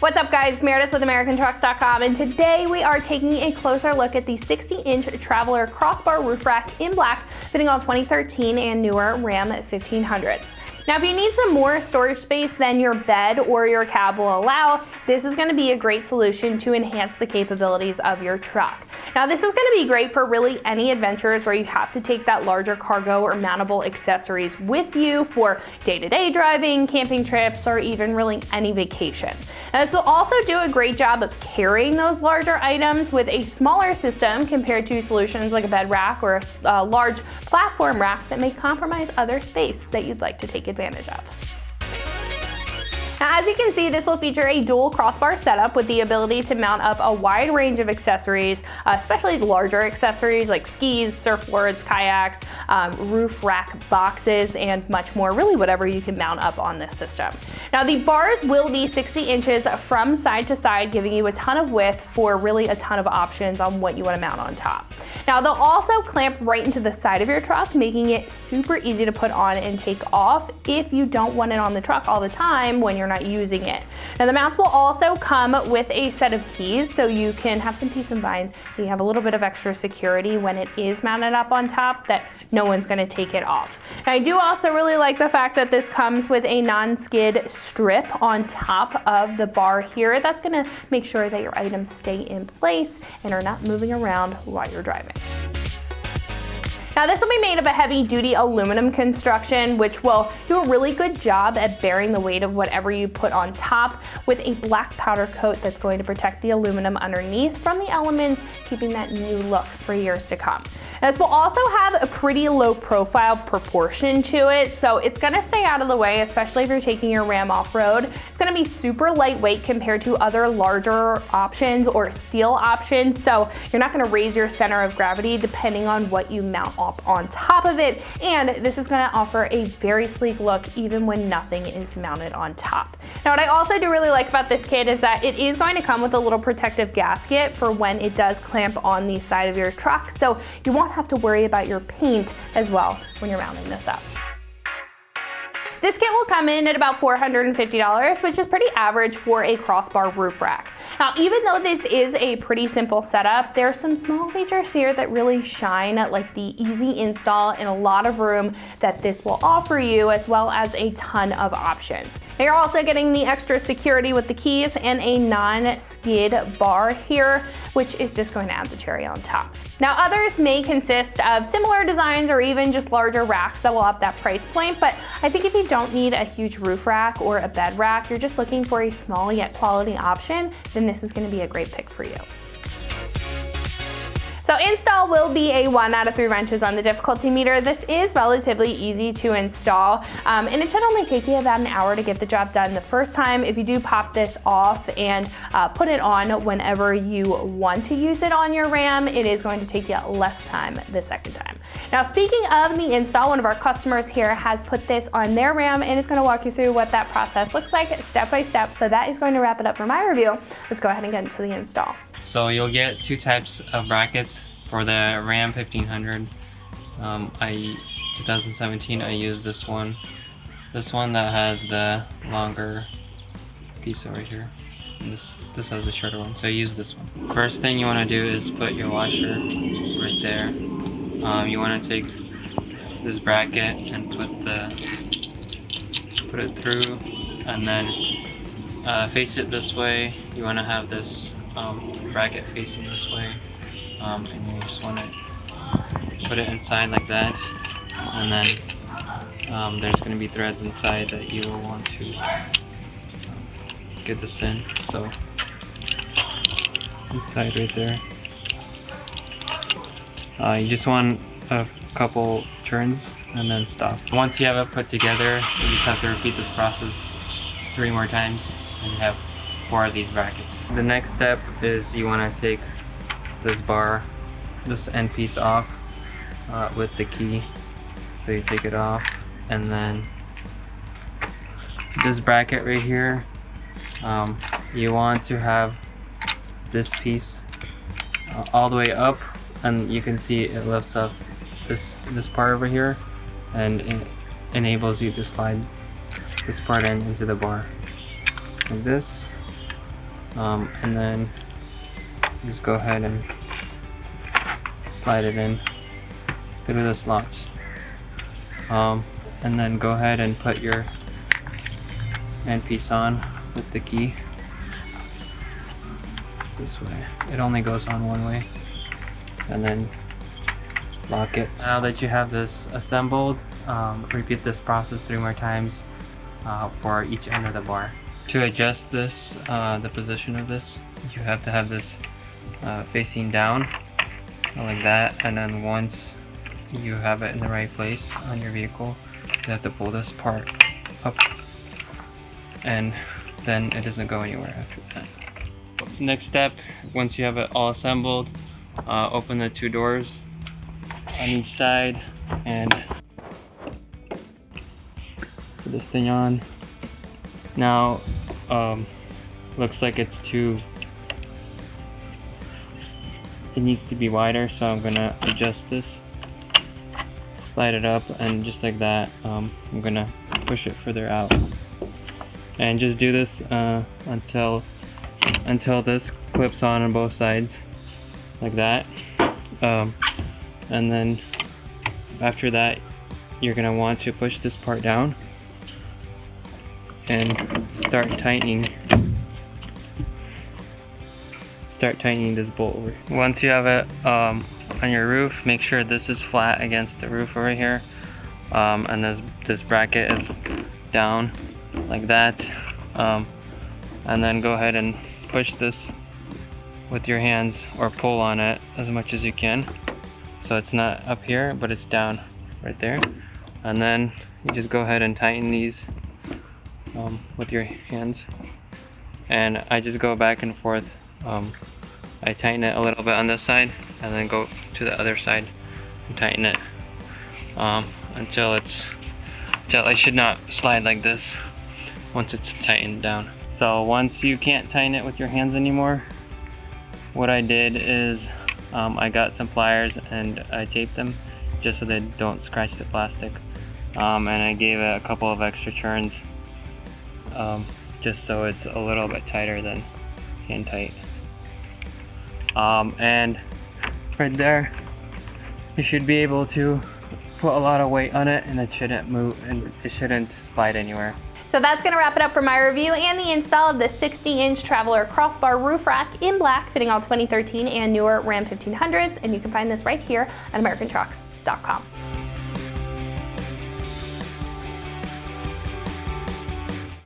What's up guys, Meredith with AmericanTrucks.com, and today we are taking a closer look at the 60-inch Traveler crossbar roof rack in black, fitting all 2013 and newer Ram 1500s. Now if you need some more storage space than your bed or your cab will allow, this is going to be a great solution to enhance the capabilities of your truck. Now this is going to be great for really any adventures where you have to take that larger cargo or mountable accessories with you for day-to-day driving, camping trips, or even really any vacation. Now this will also do a great job of carrying those larger items with a smaller system compared to solutions like a bed rack or a large platform rack that may compromise other space that you'd like to take advantage of. Now, as you can see, this will feature a dual crossbar setup with the ability to mount up a wide range of accessories, especially larger accessories like skis, surfboards, kayaks, roof rack boxes, and much more, really whatever you can mount up on this system. Now, the bars will be 60 inches from side to side, giving you a ton of width for really a ton of options on what you want to mount on top. Now, they'll also clamp right into the side of your truck, making it super easy to put on and take off if you don't want it on the truck all the time when you're not using it. Now the mounts will also come with a set of keys, so you can have some peace of mind that you have a little bit of extra security when it is mounted up on top, that no one's going to take it off. Now I do also really like the fact that this comes with a non-skid strip on top of the bar here. That's going to make sure that your items stay in place and are not moving around while you're driving. Now this will be made of a heavy duty aluminum construction, which will do a really good job at bearing the weight of whatever you put on top, with a black powder coat that's going to protect the aluminum underneath from the elements, keeping that new look for years to come. This will also have a pretty low profile proportion to it, so it's gonna stay out of the way, especially if you're taking your Ram off-road. It's gonna be super lightweight compared to other larger options or steel options, so you're not gonna raise your center of gravity depending on what you mount up on top of it, and this is gonna offer a very sleek look even when nothing is mounted on top. Now what I also do really like about this kit is that it is going to come with a little protective gasket for when it does clamp on the side of your truck, so you won't have to worry about your paint as well when you're mounting this up. This kit will come in at about $450, which is pretty average for a crossbar roof rack. Now, even though this is a pretty simple setup, there are some small features here that really shine, like the easy install and a lot of room that this will offer you, as well as a ton of options. Now, you're also getting the extra security with the keys and a non-skid bar here, which is just going to add the cherry on top. Now, others may consist of similar designs or even just larger racks that will up that price point, but I think if you don't need a huge roof rack or a bed rack, you're just looking for a small yet quality option, then this is going to be a great pick for you. So install will be a 1 out of 3 wrenches on the difficulty meter. This is relatively easy to install, and it should only take you about an hour to get the job done the first time. If you do pop this off and put it on whenever you want to use it on your Ram, it is going to take you less time the second time. Now speaking of the install, one of our customers here has put this on their Ram and is going to walk you through what that process looks like step by step. So that is going to wrap it up for my review. Let's go ahead and get into the install. So you'll get 2 types of brackets for the Ram 1500. 2017 I used this one that has the longer piece over here, and this has the shorter one, so I use this one. First thing you want to do is put your washer right there. You want to take this bracket and put it through, and then face it this way. You want to have this bracket facing this way, and you just want to put it inside like that, and then there's going to be threads inside that you will want to get this in. So inside right there, you just want a couple turns and then stop. Once you have it put together, you just have to repeat this process 3 more times, and you have 4 of these brackets. The next step is you want to take this bar, this end piece off with the key. So you take it off, and then this bracket right here, you want to have this piece all the way up, and you can see it lifts up this part over here, and it enables you to slide this part into the bar like this, And then just go ahead and slide it in through the slots. And then go ahead and put your handpiece on with the key this way. It only goes on one way. And then lock it. Now that you have this assembled, repeat this process 3 more times for each end of the bar. To adjust this, the position of this, you have to have this facing down like that, and then once you have it in the right place on your vehicle, you have to pull this part up, and then it doesn't go anywhere after that. Next step, once you have it all assembled, open the 2 doors on each side and put this thing on. Now looks like it's it needs to be wider, so I'm gonna adjust this, slide it up, and just like that, I'm gonna push it further out, and just do this until this clips on both sides like that. And then after that, you're gonna want to push this part down and start tightening this bolt over. Once you have it on your roof, make sure this is flat against the roof over here, and this bracket is down like that, and then go ahead and push this with your hands or pull on it as much as you can, so it's not up here but it's down right there. And then you just go ahead and tighten these with your hands, and I just go back and forth. I tighten it a little bit on this side and then go to the other side and tighten it until it should not slide like this once it's tightened down. So once you can't tighten it with your hands anymore, what I did is I got some pliers and I taped them just so they don't scratch the plastic, and I gave it a couple of extra turns just so it's a little bit tighter than hand tight. And right there, you should be able to put a lot of weight on it and it shouldn't move and it shouldn't slide anywhere. So that's going to wrap it up for my review and the install of the 60-inch Traveler crossbar roof rack in black, fitting all 2013 and newer Ram 1500s, and you can find this right here at AmericanTrucks.com.